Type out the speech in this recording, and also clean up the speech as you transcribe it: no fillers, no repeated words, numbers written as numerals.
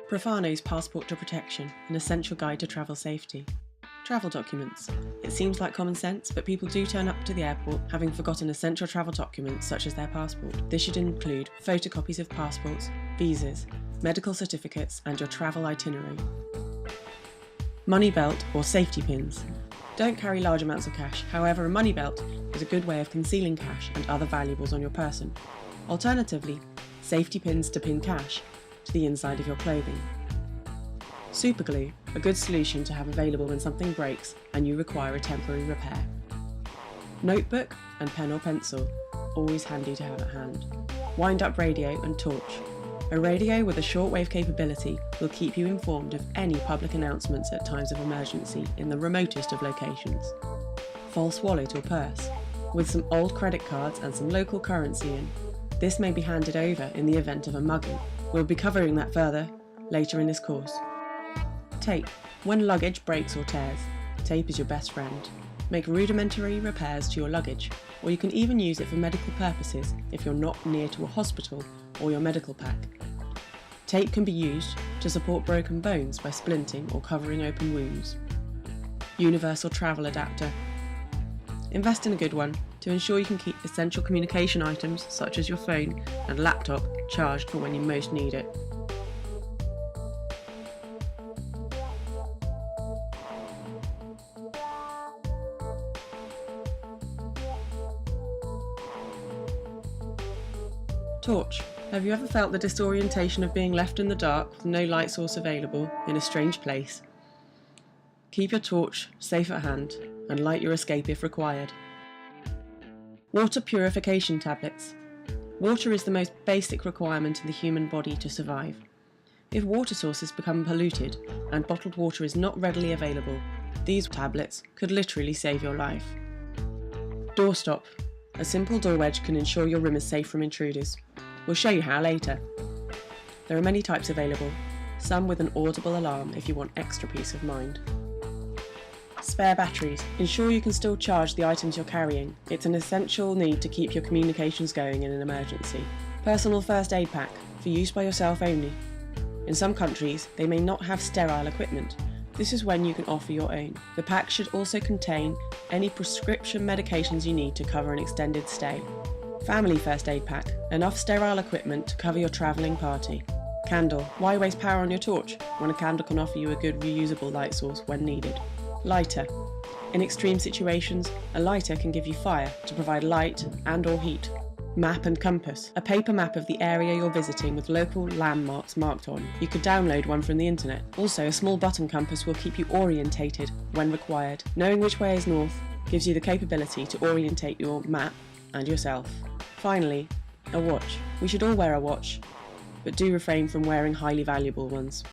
Profano's Passport to Protection, an essential guide to travel safety. Travel documents. It seems like common sense, but people do turn up to the airport having forgotten essential travel documents such as their passport. This should include photocopies of passports, visas, medical certificates, and your travel itinerary. Money belt or safety pins. Don't carry large amounts of cash, however a money belt is a good way of concealing cash and other valuables on your person. Alternatively, safety pins to pin cash to the inside of your clothing. Superglue, a good solution to have available when something breaks and you require a temporary repair. Notebook and pen or pencil, always handy to have at hand. Wind-up radio and torch. A radio with a shortwave capability will keep you informed of any public announcements at times of emergency in the remotest of locations. False wallet or purse, with some old credit cards and some local currency in. This may be handed over in the event of a mugging. We'll be covering that further later in this course. Tape. When luggage breaks or tears, tape is your best friend. Make rudimentary repairs to your luggage, or you can even use it for medical purposes if you're not near to a hospital or your medical pack. Tape can be used to support broken bones by splinting or covering open wounds. Universal travel adapter. Invest in a good one to ensure you can keep essential communication items such as your phone and laptop charged for when you most need it. Torch. Have you ever felt the disorientation of being left in the dark with no light source available in a strange place? Keep your torch safe at hand and light your escape if required. Water purification tablets. Water is the most basic requirement in the human body to survive. If water sources become polluted and bottled water is not readily available, these tablets could literally save your life. Doorstop. A simple door wedge can ensure your room is safe from intruders. We'll show you how later. There are many types available, some with an audible alarm if you want extra peace of mind. Spare batteries. Ensure you can still charge the items you're carrying. It's an essential need to keep your communications going in an emergency. Personal first aid pack, for use by yourself only. In some countries, they may not have sterile equipment. This is when you can offer your own. The pack should also contain any prescription medications you need to cover an extended stay. Family first aid pack, enough sterile equipment to cover your travelling party. Candle. Why waste power on your torch when a candle can offer you a good reusable light source when needed? Lighter. In extreme situations, a lighter can give you fire to provide light and or heat. Map and compass. A paper map of the area you're visiting with local landmarks marked on. You could download one from the internet. Also, a small button compass will keep you orientated when required. Knowing which way is north gives you the capability to orientate your map and yourself. Finally, a watch. We should all wear a watch, but do refrain from wearing highly valuable ones.